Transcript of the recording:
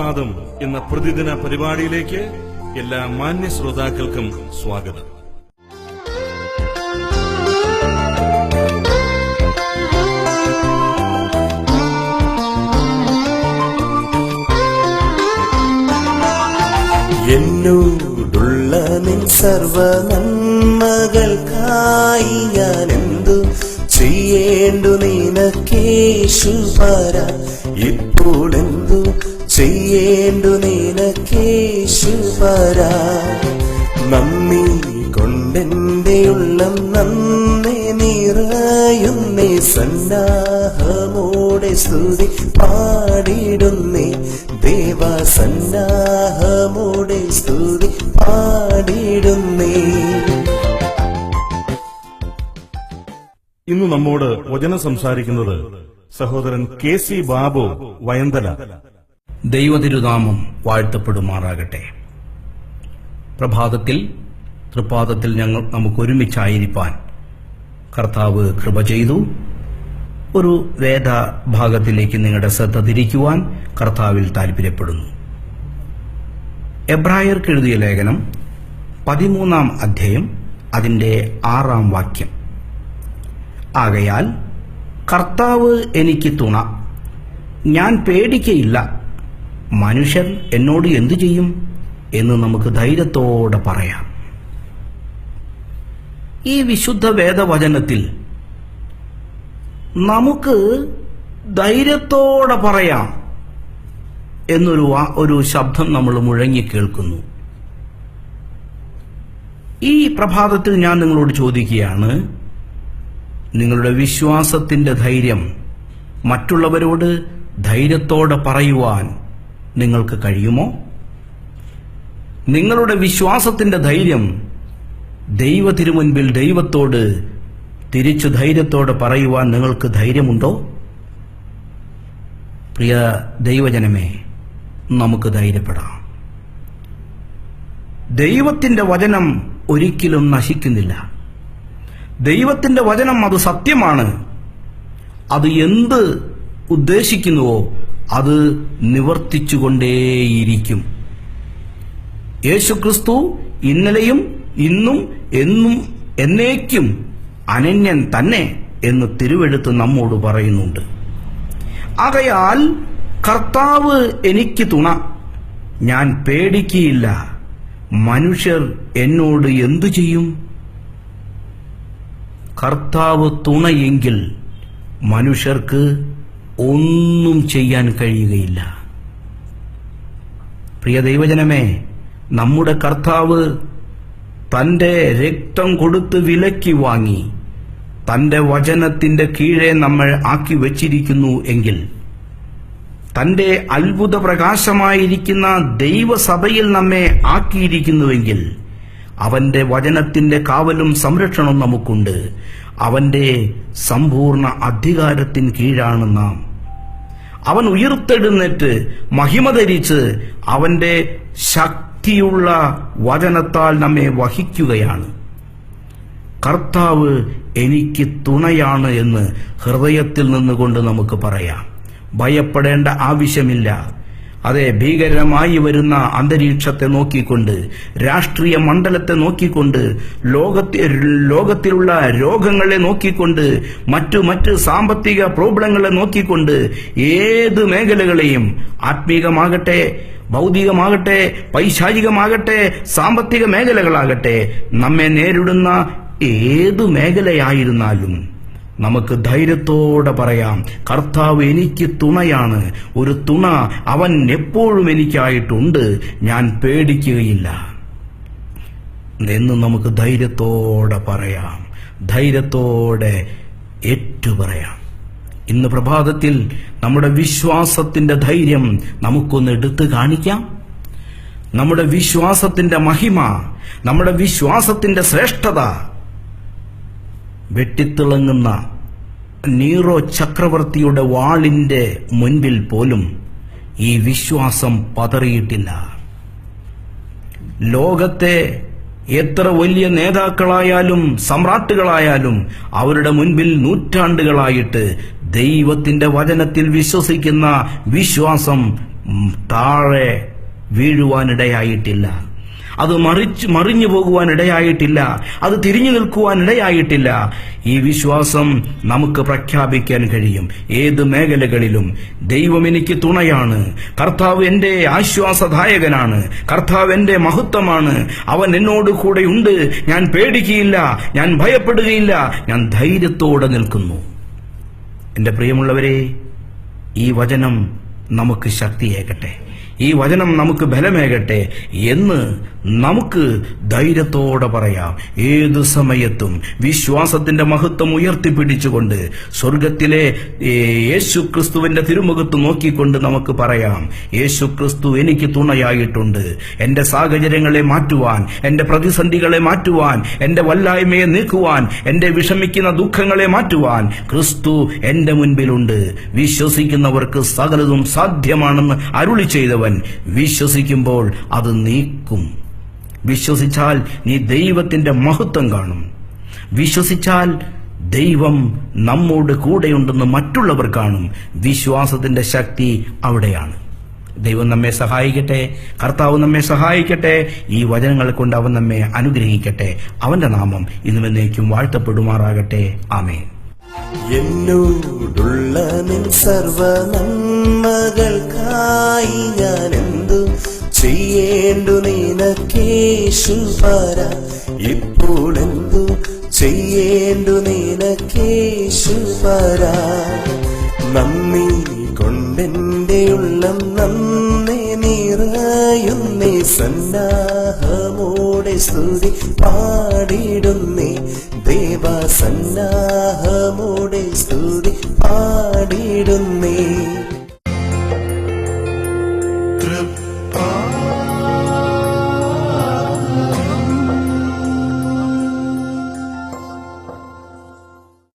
സുപ്രഭാതം എന്ന പ്രതിദിന പരിപാടിയിലേക്ക് എല്ലാ മാന്യ ശ്രോതാക്കൾക്കും സ്വാഗതം. എന്നോടുള്ള നിൻ സർവ നന്മകൾക്കായി ഞാൻ എന്തു ചെയ്യേണ്ടു നിനക്കേശുപര, ഇപ്പോൾ എന്തു ചെയ്യേണ്ടു നിനക്കേശുപര. നന്ദി കൊണ്ടെന്റെ ഉള്ളം നന്ദി നിറയുന്നേ, സന്നാഹമോടെ സ്തുതി പാടിടുന്നേ ദേവ, സന്നാഹമോടെ സ്തുതി പാടിടുന്നേ. ഇന്ന് നമ്മോട് വചനം സംസാരിക്കുന്നത് സഹോദരൻ KC ബാബു വയന്തല. ദൈവതിരുനാമം വാഴ്ത്തപ്പെടുമാറാകട്ടെ. പ്രഭാതത്തിൽ തൃപ്പാദത്തിൽ നമുക്ക് ഒരുമിച്ചായിരിക്കാൻ കർത്താവ് കൃപ ചെയ്തു. ഒരു വേദഭാഗത്തിലേക്ക് നിങ്ങളുടെ ശ്രദ്ധ തിരിക്കുവാൻ കർത്താവിൽ താൽപര്യപ്പെടുന്നു. എബ്രായർക്ക് എഴുതിയ ലേഖനം 13-ാം അധ്യായം അതിന്റെ 6-ാം വാക്യം. ആകയാൽ കർത്താവ് എനിക്ക് തുണ, ഞാൻ പേടിക്കയില്ല, മനുഷ്യർ എന്നോട് എന്തു ചെയ്യും എന്ന് നമുക്ക് ധൈര്യത്തോടെ പറയാം. ഈ വിശുദ്ധ വേദവചനത്തിൽ നമുക്ക് ധൈര്യത്തോടെ പറയാം എന്നൊരു ശബ്ദം നമ്മൾ മുഴങ്ങി കേൾക്കുന്നു. ഈ പ്രഭാതത്തിൽ ഞാൻ നിങ്ങളോട് ചോദിക്കുകയാണ്, നിങ്ങളുടെ വിശ്വാസത്തിന്റെ ധൈര്യം മറ്റുള്ളവരോട് ധൈര്യത്തോടെ പറയുവാൻ നിങ്ങൾക്ക് കഴിയുമോ? നിങ്ങളുടെ വിശ്വാസത്തിന്റെ ധൈര്യം ദൈവ തിരുമുൻപിൽ ദൈവത്തോട് തിരിച്ചു ധൈര്യത്തോടെ പറയുവാൻ നിങ്ങൾക്ക് ധൈര്യമുണ്ടോ? പ്രിയ ദൈവജനമേ, നമുക്ക് ധൈര്യപ്പെടാം. ദൈവത്തിന്റെ വചനം ഒരിക്കലും നശിക്കുന്നില്ല. ദൈവത്തിന്റെ വചനം അത് സത്യമാണ്. അത് എന്ത് ഉദ്ദേശിക്കുന്നുവോ അത് നിവർത്തിച്ചുകൊണ്ടേയിരിക്കും. യേശുക്രിസ്തു ഇന്നലെയും ഇന്നും എന്നും എന്നേക്കും അനന്യൻ തന്നെ എന്ന് തിരുവെഴുത്ത് നമ്മോട് പറയുന്നുണ്ട്. ആകയാൽ കർത്താവ് എനിക്ക് തുണ, ഞാൻ പേടിക്കയില്ല, മനുഷ്യർ എന്നോട് എന്തു ചെയ്യും? കർത്താവ് തുണയെങ്കിൽ മനുഷ്യർക്ക് ഒന്നും ചെയ്യാൻ കഴിയുകയില്ല. പ്രിയ ദൈവജനമേ, നമ്മുടെ കർത്താവ് തന്റെ രക്തം കൊടുത്ത് വിലയ്ക്ക് വാങ്ങി തന്റെ വചനത്തിന്റെ കീഴെ നമ്മൾ ആക്കി വച്ചിരിക്കുന്നു എങ്കിൽ, തന്റെ അത്ഭുത പ്രകാശമായിരിക്കുന്ന ദൈവസഭയിൽ നമ്മെ ആക്കിയിരിക്കുന്നുവെങ്കിൽ, അവന്റെ വചനത്തിന്റെ കാവലും സംരക്ഷണവും നമുക്കുണ്ട്. അവന്റെ സമ്പൂർണ്ണ അധികാരത്തിന് കീഴാണ് നാം. അവൻ ഉയർത്തെഴുന്നേറ്റ് മഹിമ ധരിച്ച് അവന്റെ ശക്തിയുള്ള വചനത്താൽ നമ്മെ വഹിക്കുകയാണ്. കർത്താവ് എനിക്ക് തുണയാണ് എന്ന് ഹൃദയത്തിൽ നിന്നുകൊണ്ട് നമുക്ക് പറയാം. ഭയപ്പെടേണ്ട ആവശ്യമില്ല. അതെ, ഭീകരമായി വരുന്ന അന്തരീക്ഷത്തെ നോക്കിക്കൊണ്ട്, രാഷ്ട്രീയ മണ്ഡലത്തെ നോക്കിക്കൊണ്ട്, ലോകത്തിലുള്ള രോഗങ്ങളെ നോക്കിക്കൊണ്ട്, മറ്റു സാമ്പത്തിക പ്രോബ്ലങ്ങളെ നോക്കിക്കൊണ്ട്, ഏത് മേഖലകളെയും, ആത്മീകമാകട്ടെ, ഭൗതികമാകട്ടെ, പൈശാചികമാകട്ടെ, സാമ്പത്തിക മേഖലകളാകട്ടെ, നമ്മെ നേരിടുന്ന ഏതു മേഖലയായിരുന്നാലും നമുക്ക് ധൈര്യത്തോടെ പറയാം, കർത്താവ് എനിക്ക് തുണയാണ്. ഒരു തുണ അവൻ എപ്പോഴും എനിക്കായിട്ടുണ്ട്, ഞാൻ പേടിക്കുകയില്ല എന്ന് നമുക്ക് ധൈര്യത്തോടെ പറയാം, ധൈര്യത്തോടെ ഏറ്റുപറയാം. ഇന്ന് പ്രഭാതത്തിൽ നമ്മുടെ വിശ്വാസത്തിന്റെ ധൈര്യം നമുക്കൊന്ന് എടുത്തു കാണിക്കാം. നമ്മുടെ വിശ്വാസത്തിന്റെ മഹിമ, നമ്മുടെ വിശ്വാസത്തിന്റെ ശ്രേഷ്ഠത വെട്ടിത്തിളങ്ങുന്ന നീറോ ചക്രവർത്തിയുടെ വാളിന്റെ മുൻപിൽ പോലും ഈ വിശ്വാസം പതറിയിട്ടില്ല. ലോകത്തെ എത്ര വലിയ നേതാക്കളായാലും സമ്രാട്ടുകളായാലും അവരുടെ മുൻപിൽ നൂറ്റാണ്ടുകളായിട്ട് ദൈവത്തിന്റെ വചനത്തിൽ വിശ്വസിക്കുന്ന വിശ്വാസം താഴെ വീഴുവാനിടയായിട്ടില്ല. അത് മറിഞ്ഞു പോകുവാൻ ഇടയായിട്ടില്ല. അത് തിരിഞ്ഞു നിൽക്കുവാൻ ഇടയായിട്ടില്ല. ഈ വിശ്വാസം നമുക്ക് പ്രഖ്യാപിക്കാൻ കഴിയും. ഏത് മേഖലകളിലും ദൈവം എനിക്ക് തുണയാണ്, കർത്താവ് എന്റെ ആശ്വാസദായകനാണ്, കർത്താവ് എന്റെ മഹത്വമാണ്, അവൻ എന്നോട് കൂടെയുണ്ട്, ഞാൻ പേടിക്കുകയില്ല, ഞാൻ ഭയപ്പെടുകയില്ല, ഞാൻ ധൈര്യത്തോടെ നിൽക്കുന്നു. എന്റെ പ്രിയമുള്ളവരെ, ഈ വചനം നമുക്ക് ശക്തിയേകട്ടെ, ഈ വചനം നമുക്ക് ബലമേകട്ടെ എന്ന് നമുക്ക് ധൈര്യത്തോടെ പറയാം. ഏതു സമയത്തും വിശ്വാസത്തിന്റെ മഹത്വം ഉയർത്തിപ്പിടിച്ചുകൊണ്ട് സ്വർഗത്തിലെ യേശുക്രിസ്തുവിന്റെ തിരുമുഖത്ത് നോക്കിക്കൊണ്ട് നമുക്ക് പറയാം, യേശുക്രിസ്തു എനിക്ക് തുണയായിട്ടുണ്ട്. എന്റെ സാഹചര്യങ്ങളെ മാറ്റുവാൻ, എന്റെ പ്രതിസന്ധികളെ മാറ്റുവാൻ, എന്റെ വല്ലായ്മയെ നീക്കുവാൻ, എന്റെ വിഷമിക്കുന്ന ദുഃഖങ്ങളെ മാറ്റുവാൻ ക്രിസ്തു എന്റെ മുൻപിലുണ്ട്. വിശ്വസിക്കുന്നവർക്ക് സകലതും സാധ്യമാണെന്ന് അരുളി ചെയ്തവൻ വിശ്വസിക്കുമ്പോൾ അത് നീക്കും. വിശ്വസിച്ചാൽ നീ ദൈവത്തിന്റെ മഹത്വം കാണും. വിശ്വസിച്ചാൽ ദൈവം നമ്മോട് കൂടെയുണ്ടെന്ന് മറ്റുള്ളവർ കാണും. വിശ്വാസത്തിന്റെ ശക്തി അവിടെയാണ്. ദൈവം നമ്മെ സഹായിക്കട്ടെ, കർത്താവ് നമ്മെ സഹായിക്കട്ടെ. ഈ വചനങ്ങൾ കൊണ്ട് അവൻ നമ്മെ അനുഗ്രഹിക്കട്ടെ. അവന്റെ നാമം ഇന്നും എന്നേക്കും വാഴ്ത്തപ്പെടുമാറാകട്ടെ. ആമേൻ. എന്നോടുള്ള നിൻ സർവ നന്മകൾക്കായി ഞാൻ എന്തു ചെയ്യേണ്ടു നിനക്കേശുപര, ഇപ്പോൾ എന്തു ചെയ്യേണ്ടു നിനക്കേശുപര. നന്ദി കൊണ്ടെന്റെ ഉള്ളം നന്ദി നിറയുന്നേ, സന്നാഹമോടെ സ്തുതി പാടിടുന്നേ ദേവ, സന്നാഹമോടെ സ്തുതി പാടിടുന്നേ.